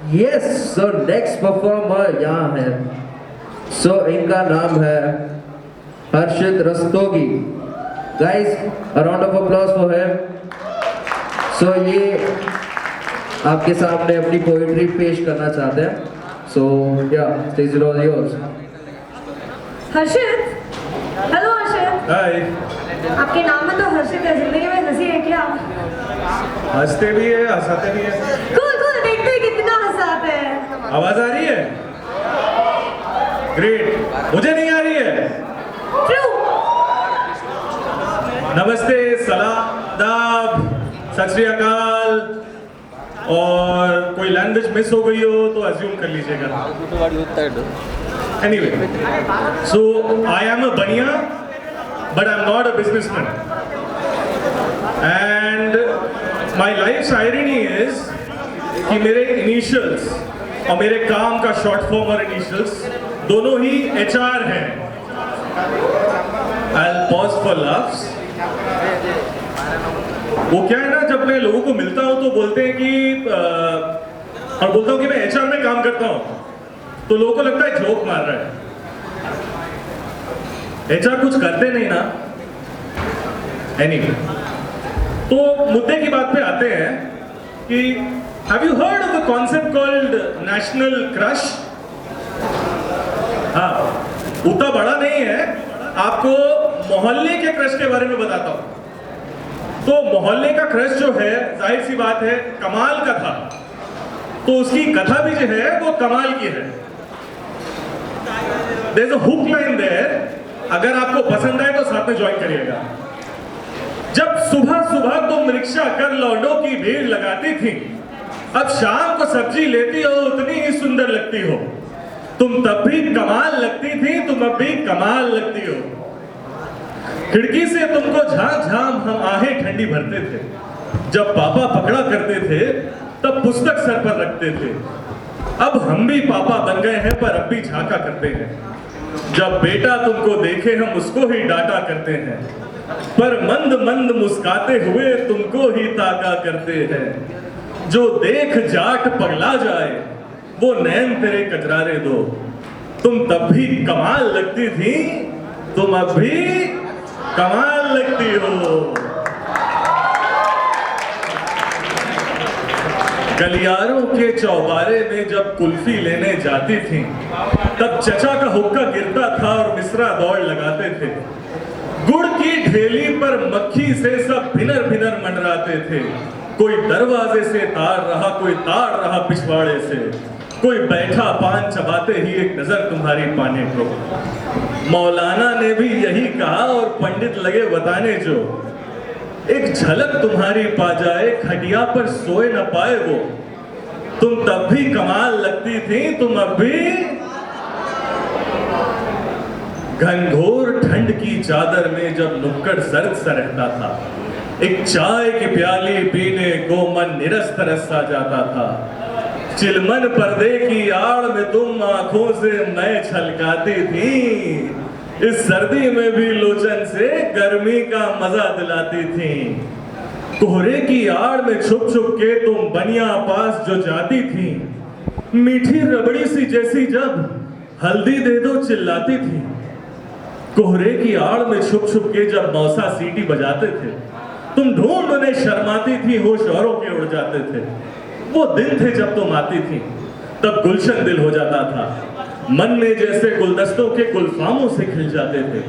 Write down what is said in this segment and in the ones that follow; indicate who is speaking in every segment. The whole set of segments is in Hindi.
Speaker 1: यस, सो नेक्स्ट परफॉर्मर यहाँ है। सो इनका नाम है Harshit Rastogi. Guys, a round of applause for him. So ये आपके सामने अपनी पोएट्री पेश करना चाहते हैं। सो या stage is all yours.
Speaker 2: Harshit, hello Harshit.
Speaker 3: Hi.
Speaker 2: आपके नाम में तो हर्षित है, जिंदगी में हंसी है क्या?
Speaker 3: हंसते भी है, हंसाते भी है।
Speaker 2: कूल कूल, देखते ही कितना हंसाते हैं।
Speaker 3: आवाज आ रही है? ग्रेट। मुझे नहीं आ रही है?
Speaker 2: ट्रू।
Speaker 3: नमस्ते, सलाम, आदाब, सत श्री अकाल। और कोई लैंग्वेज मिस हो गई हो तो अज्यूम कर लीजिएगा। Anyway, so I am a baniya, but I'm not a businessman. And my life's irony is कि मेरे initials और मेरे काम का short form और initials दोनों ही HR हैं। I'll pause for laughs. वो क्या है ना, जब मैं लोगों को मिलता हूँ तो बोलते हैं कि और बोलता हूँ कि मैं HR में काम करता हूँ, तो लोगों को लगता है जोक मार रहा है। HR कुछ करते नहीं ना। Anyway, तो मुद्दे की बात पे आते हैं कि have you heard of a concept called national crush? हाँ, उतना बड़ा नहीं है, आपको मोहल्ले के क्रश के बारे में बताता हूँ। तो मोहल्ले का क्रश जो है, जाहिर सी बात है, कमाल का था, तो उसकी कथा भी जो है वो कमाल की है। There's a hook line there, अगर आपको पसंद आए तो साथ में ज्वाइन करिएगा। जब सुबह सुबह तुम रिक्शा कर लौंडों की भीड़ लगाती थी, अब शाम को सब्जी लेती हो उतनी ही सुंदर लगती हो। तुम तब भी कमाल लगती थी, तुम अब भी कमाल लगती हो। खिड़की से तुमको झांक झांक हम आहें ठंडी भरते थे। जब पापा पकड़ा करते थे तब पुस्तक सर पर रखते थे। अब हम भी पापा बन गए हैं पर अब भी झांका करते हैं। जब बेटा तुमको देखे हम उसको ही डांटा करते हैं, पर मंद मंद मुस्काते हुए तुमको ही ताका करते हैं। जो देख जाट पगला जाए वो नैन तेरे कजरारे दो। तुम तब भी कमाल लगती थी, तुम अब भी कमाल लगती हो। गलियारों के चौबारे में जब कुल्फी लेने जाती थी, तब चचा का हुक्का गिरता था और मिश्रा दौड़ लगाते थे। गुड़ की ढेली पर मक्खी से सब भिनर भिनर मंडराते थे। कोई दरवाजे से तार रहा, कोई तार रहा पिछवाड़े से। कोई बैठा पान चबाते ही एक नजर तुम्हारी पाने को। मौलाना ने भी यही कहा और पंडित लगे बताने जो, एक झलक तुम्हारी पा जाए खटिया पर सोए न पाए वो। तुम तब भी कमाल लगती थी, तुम अब भी। घनघोर ठंड की चादर में जब नुक्कड़ सर्द सा रहता था, एक चाय की प्याली पीने को मन निरस तरस सा जाता था। चिलमन पर्दे की आड़ में तुम आंखों से मैं छलकाती थी। इस सर्दी में भी लोचन से गर्मी का मजा दिलाती थी। कोहरे की आड़ में छुप छुप के तुम बनिया पास जो जाती थी, मीठी रबड़ी सी जैसी जब हल्दी दे दो चिल्लाती थी। कोहरे की आड़ में छुप छुप के जब मौसा सीटी बजाते थे, तुम ढूंढने शर्माती थी, होश औरों के उड़ जाते थे। वो दिन थे जब तुम आती थी, तब गुलशन दिल हो जाता था। मन में जैसे गुलदस्तों के गुलफामों से खिल जाते थे।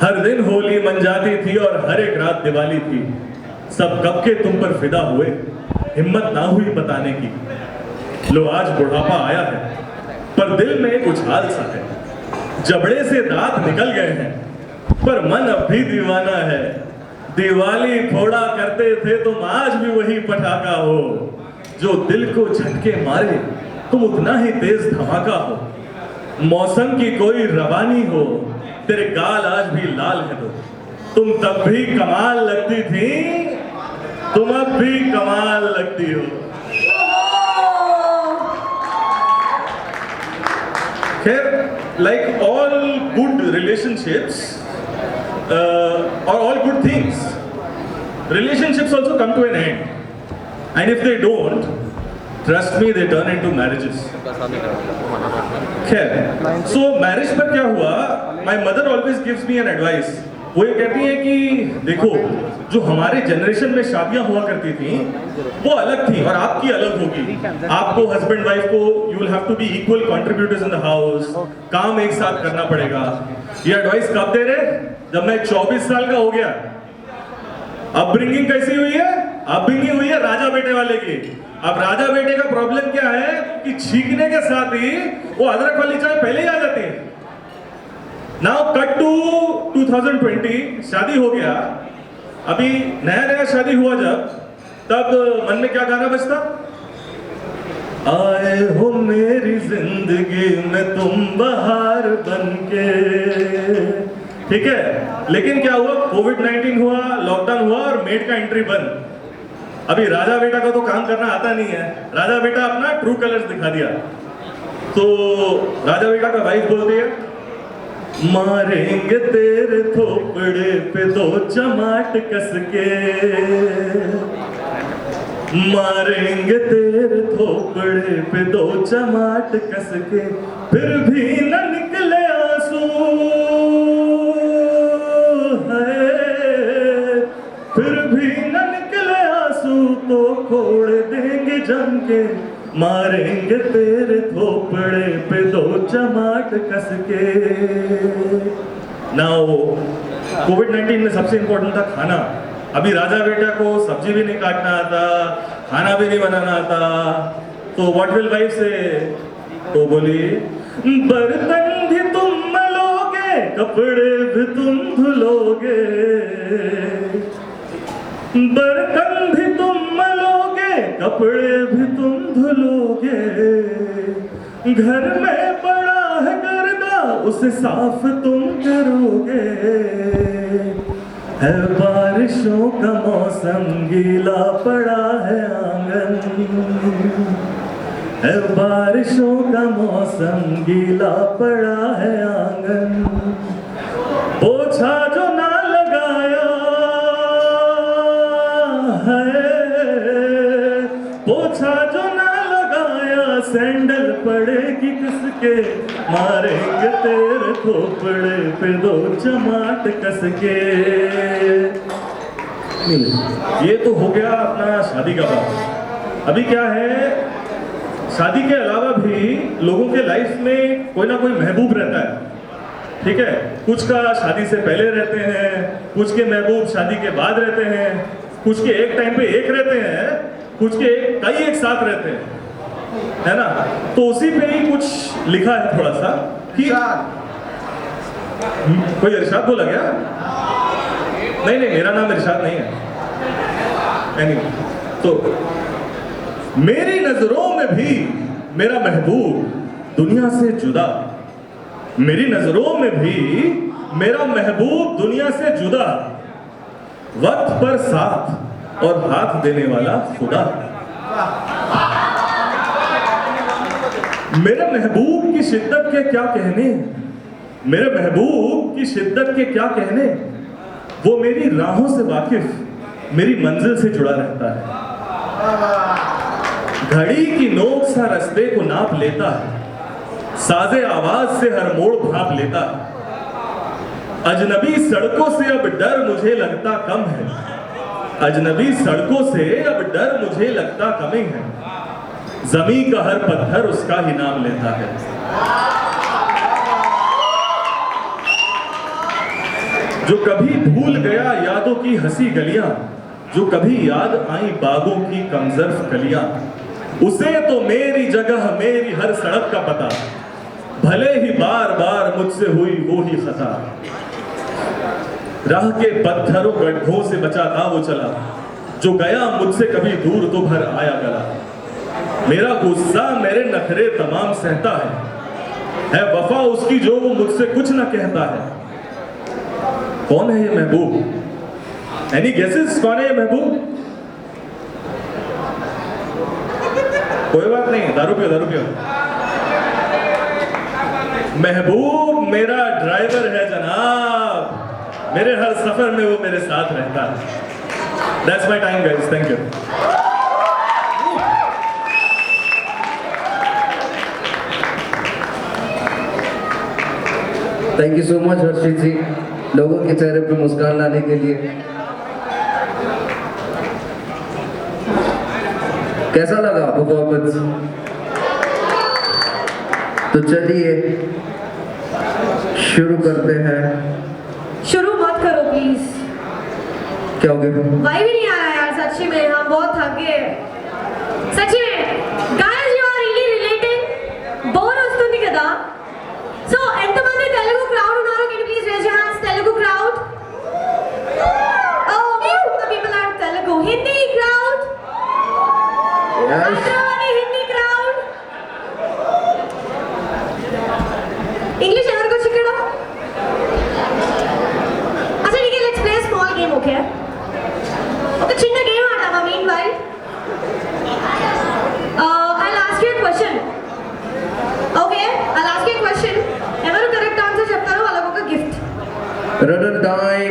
Speaker 3: हर दिन होली मन जाती थी और हर एक रात दिवाली थी। सब कब के तुम पर फिदा हुए, हिम्मत ना हुई बताने की। लो आज बुढ़ापा आया है, पर दिल में एक उछाल सा है। जबड़े से दांत निकल गए हैं, पर मन अब भी दीवाना है। दिवाली फोड़ा करते थे तुम, आज भी वही पटाखा हो। जो दिल को झटके मारे तुम उतना ही तेज धमाका हो। मौसम की कोई रवानी हो, तेरे गाल आज भी लाल है तो। तुम तब भी कमाल लगती थी, तुम अब भी कमाल लगती हो। खैर, like all good relationships or all good things, relationships also come to an end. And if they don't, trust me they turn into marriages. खैर, सो मैरिज पर क्या हुआ, my mother always gives me an advice. वो ये कहती है कि देखो, जो हमारे जनरेशन में शादियां हुआ करती थी वो अलग थी और आपकी अलग होगी। आपको हस्बैंड वाइफ को you will have to be equal contributors in the house, काम एक साथ करना पड़ेगा। ये एडवाइस कब दे रहे? जब मैं 24 साल का हो गया। अपब्रिंगिंग कैसी हुई है? अपब्रिंगिंग हुई है राजा बेटे वाले की। अब राजा बेटे का प्रॉब्लम क्या है कि छींकने के साथ ही वो अदरक वाली चाय पहले ही आ जाती है। नाउ कट टू 2020, शादी हो गया। अभी नया नया शादी हुआ जब, तब मन में क्या गाना बजता? आए हो मेरी जिंदगी में तुम बहार बनके। ठीक है, लेकिन क्या हुआ? कोविड-19 हुआ, लॉकडाउन हुआ और मेड का एंट्री बंद। अभी राजा बेटा को तो काम करना आता नहीं है। राजा बेटा अपना ट्रू कलर्स दिखा दिया। तो राजा बेटा का वाइफ बोलती है, मारेंगे तेरे थोपड़े पे 2 चमाट कस के, मारेंगे तेरे थोपड़े पे 2 चमाट कस के, फिर भी न निकले आंसू है, फिर भी न निकले आंसू तो खोड़ देंगे जम के, मारेंगे तेरे थोपड़े पे 2 चमाट कस के। नाउ कोविड-19 में सबसे इंपॉर्टेंट था खाना। अभी राजा बेटा को सब्जी भी नहीं काटना आता, खाना भी नहीं बनाना आता। तो व्हाट विल वाइफ से? तो बोली, बर्तन भी तुम मलोगे, कपड़े भी तुम धुलोगे, बर्तन भी तुम मलोगे, कपड़े भी तुम धुलोगे, घर में पड़ा है गर्दा उसे साफ तुम करोगे, है बारिशों का मौसम गीला पड़ा है आंगन, है बारिशों का मौसम गीला पड़ा है आंगन, पोछा जो ना लगाया है, पोछा जो ना लगाया, सैंडल पड़ेगी किसके, मारेंगे तेरे थोपड़े पे 2 चमाट कस के। ये तो हो गया अपना शादी का बात। अभी क्या है, शादी के अलावा भी लोगों के लाइफ में कोई ना कोई महबूब रहता है। ठीक है, कुछ का शादी से पहले रहते हैं, कुछ के महबूब शादी के बाद रहते हैं, कुछ के एक टाइम पे एक रहते हैं, कुछ के कई एक साथ रहते हैं, है ना। तो उसी पे ही कुछ लिखा है थोड़ा सा कि कोई इरशाद बोला क्या? नहीं नहीं, मेरा नाम इरशाद नहीं है। anyway, तो मेरी नजरों में भी मेरा महबूब दुनिया से जुदा, मेरी नजरों में भी मेरा महबूब दुनिया से जुदा, वक्त पर साथ और हाथ देने वाला खुदा। मेरे महबूब की शिद्दत के क्या कहने, मेरे महबूब की शिद्दत के क्या कहने, वो मेरी राहों से वाकिफ, मेरी मंजिल से जुड़ा रहता है, घड़ी की नोक सा रास्ते को नाप लेता है, साजे आवाज से हर मोड़ भाप लेता है, अजनबी सड़कों से अब डर मुझे लगता कम है, अजनबी सड़कों से अब डर मुझे लगता कम है, जमीन का हर पत्थर उसका ही नाम लेता है। जो कभी भूल गया यादों की हंसी गलियां, जो कभी याद आई बागों की कमजर्फ कलियां, उसे तो मेरी जगह मेरी हर सड़क का पता, भले ही बार बार मुझसे हुई वो ही खता, राह के पत्थरों गड्ढों से बचा था वो चला, जो गया मुझसे कभी दूर तो भर आया गला, मेरा गुस्सा मेरे नखरे तमाम सहता है वफा उसकी जो वो मुझसे कुछ ना कहता है। कौन है ये महबूब? Any guesses? कौन है ये महबूब? कोई बात नहीं, दारू पियो दारू पियो। महबूब मेरा ड्राइवर है जनाब, मेरे हर सफर में वो मेरे साथ रहता है। That's my time guys, thank you.
Speaker 1: Thank you so much Harshit ji, लोगों के चेहरे पे मुस्कान लाने के लिए। कैसा लगा परफॉर्मेंस? तो चलिए शुरू करते हैं।
Speaker 2: शुरू मत करो प्लीज।
Speaker 1: क्या हो गया?
Speaker 2: भाई भी नहीं आ रहा यार, सच्ची में हम बहुत थक गए सच्ची में। Guys you are really relating bore వస్తుంది కదా, సో ఎంతమంది తెలుగు క్రౌడ్ ఉన్నారు? Can you please raise your hands? Telugu crowd. Oh most of the people are Telugu. Hindi crowd.
Speaker 1: Yes.
Speaker 2: Hindi crowd. English ఎవరికి వచ్చి ఇక్కడ? అసలు నీకు let's play small game, okay? ఒక చిన్న గేమ్ ఆడదామా? Meanwhile I'll ask you a question. Okay, I'll ask you a question. ఎవరు కరెక్ట్ ఆన్సర్ చెప్తారో వాళ్ళకి ఒక గిఫ్ట్.
Speaker 1: Runner time.